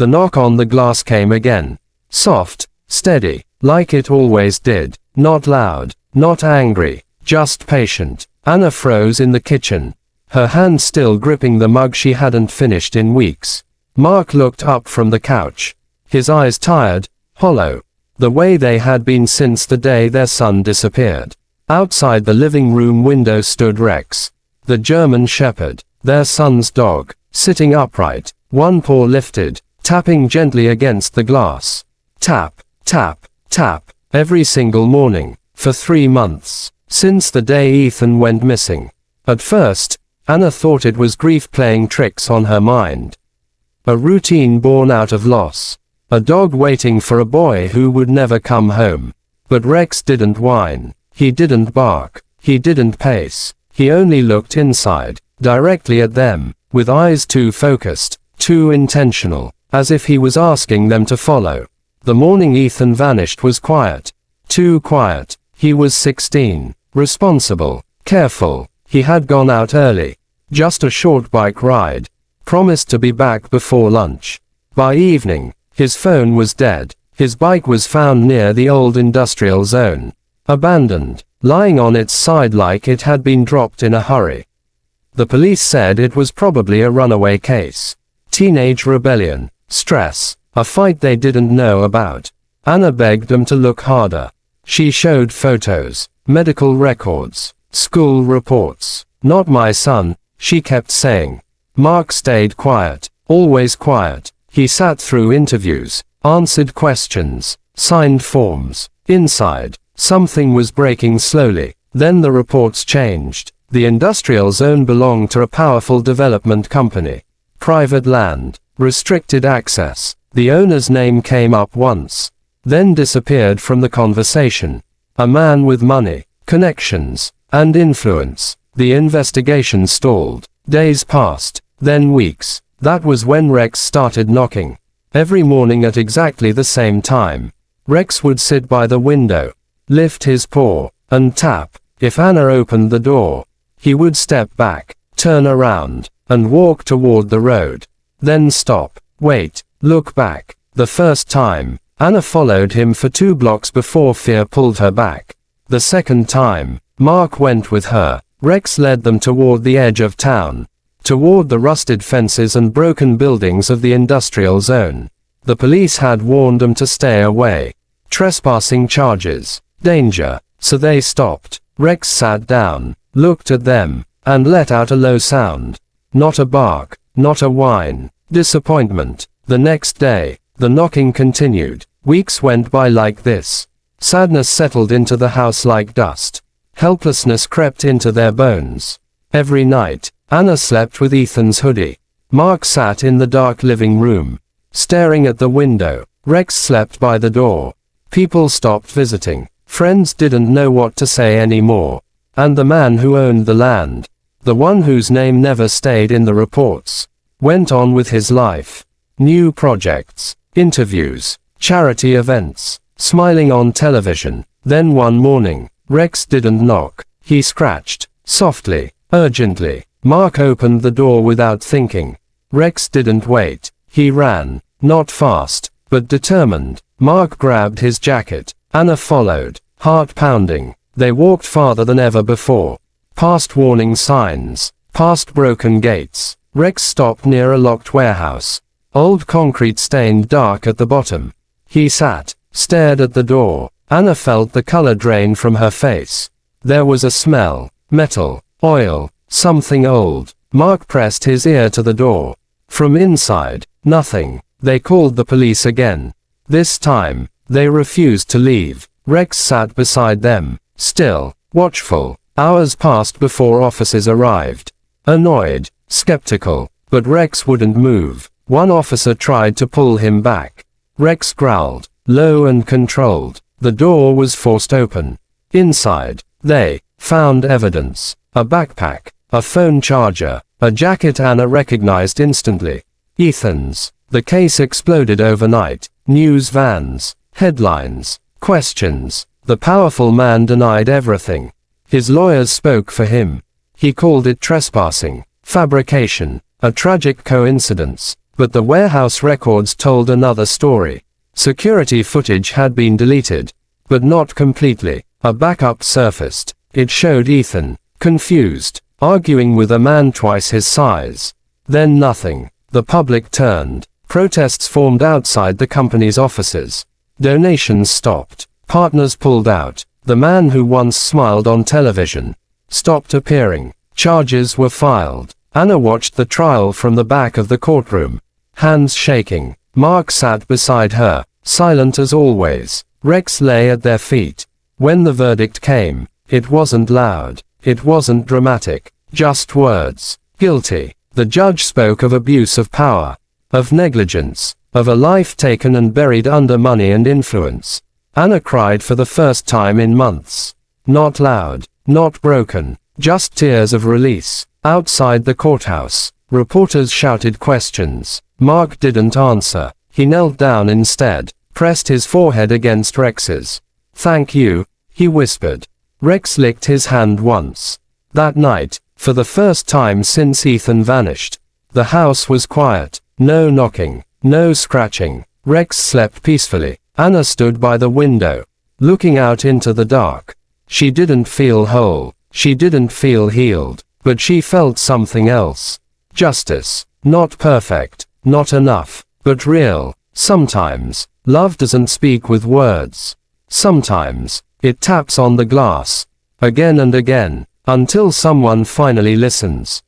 The knock on the glass came again. Soft, steady, like it always did. Not loud, not angry, just patient. Anna froze in the kitchen, her hand still gripping the mug she hadn't finished in weeks. Mark looked up from the couch, his eyes tired, hollow, the way they had been since the day their son disappeared. Outside the living room window stood Rex, the German shepherd, their son's dog, sitting upright, one paw lifted, tapping gently against the glass. Tap, tap, tap, every single morning, for 3 months, since the day Ethan went missing. At first, Anna thought it was grief playing tricks on her mind. A routine born out of loss. A dog waiting for a boy who would never come home. But Rex didn't whine. He didn't bark. He didn't pace. He only looked inside, directly at them, with eyes too focused, too intentional, as if he was asking them to follow. The morning Ethan vanished was quiet. Too quiet. He was 16, responsible, careful. He had gone out early. Just a short bike ride. Promised to be back before lunch. By evening, his phone was dead. His bike was found near the old industrial zone. Abandoned, lying on its side like it had been dropped in a hurry. The police said it was probably a runaway case. Teenage rebellion, stress, a fight they didn't know about. Anna begged them to look harder. She showed photos, medical records, school reports. Not my son, she kept saying. Mark stayed quiet, always quiet. He sat through interviews, answered questions, signed forms. Inside, something was breaking slowly. Then the reports changed. The industrial zone belonged to a powerful development company. Private land, restricted access. The owner's name came up once, then disappeared from the conversation. A man with money, connections, and influence. The investigation stalled. Days passed, then weeks. That was when Rex started knocking. Every morning at exactly the same time. Rex would sit by the window, lift his paw, and tap. If Anna opened the door, he would step back, turn around, and walk toward the road. Then stop, wait, look back. The first time, Anna followed him for 2 blocks before fear pulled her back. The second time, Mark went with her. Rex led them toward the edge of town, toward the rusted fences and broken buildings of the industrial zone. The police had warned them to stay away. Trespassing charges, danger, so they stopped. Rex sat down, looked at them, and let out a low sound. Not a bark, not a whine. Disappointment. The next day, the knocking continued. Weeks went by like this. Sadness settled into the house like dust. Helplessness crept into their bones. Every night, Anna slept with Ethan's hoodie. Mark sat in the dark living room, staring at the window. Rex slept by the door. People stopped visiting. Friends didn't know what to say anymore. And the man who owned the land, the one whose name never stayed in the reports, went on with his life. New projects, interviews, charity events, smiling on television. Then one morning, Rex didn't knock. He scratched, softly, urgently. Mark opened the door without thinking. Rex didn't wait. He ran, not fast, but determined. Mark grabbed his jacket. Anna followed, heart pounding. They walked farther than ever before. Past warning signs, past broken gates. Rex stopped near a locked warehouse. Old concrete stained dark at the bottom. He sat, stared at the door. Anna felt the color drain from her face. There was a smell, metal, oil, something old. Mark pressed his ear to the door. From inside, nothing. They called the police again. This time, they refused to leave. Rex sat beside them, still, watchful. Hours passed before officers arrived. Annoyed, skeptical, but Rex wouldn't move. One officer tried to pull him back. Rex growled, low and controlled. The door was forced open. Inside, they found evidence. A backpack, a phone charger, a jacket Anna recognized instantly. Ethan's. The case exploded overnight. News vans, headlines, questions. The powerful man denied everything. His lawyers spoke for him. He called it trespassing, fabrication, a tragic coincidence. But the warehouse records told another story. Security footage had been deleted, but not completely. A backup surfaced. It showed Ethan, confused, arguing with a man twice his size. Then nothing. The public turned. Protests formed outside the company's offices. Donations stopped. Partners pulled out. The man who once smiled on television stopped appearing. Charges were filed. Anna watched the trial from the back of the courtroom, hands shaking. Mark sat beside her, silent as always. Rex lay at their feet. When the verdict came, it wasn't loud. It wasn't dramatic. Just words. Guilty. The judge spoke of abuse of power, of negligence, of a life taken and buried under money and influence. Anna cried for the first time in months. Not loud, not broken, just tears of release. Outside the courthouse, reporters shouted questions. Mark didn't answer. He knelt down instead, pressed his forehead against Rex's. "Thank you," he whispered. Rex licked his hand once. That night, for the first time since Ethan vanished, the house was quiet. No knocking, no scratching. Rex slept peacefully. Anna stood by the window, looking out into the dark. She didn't feel whole. She didn't feel healed. But she felt something else. Justice. Not perfect, not enough, but real. Sometimes, love doesn't speak with words. Sometimes, it taps on the glass, again and again, until someone finally listens.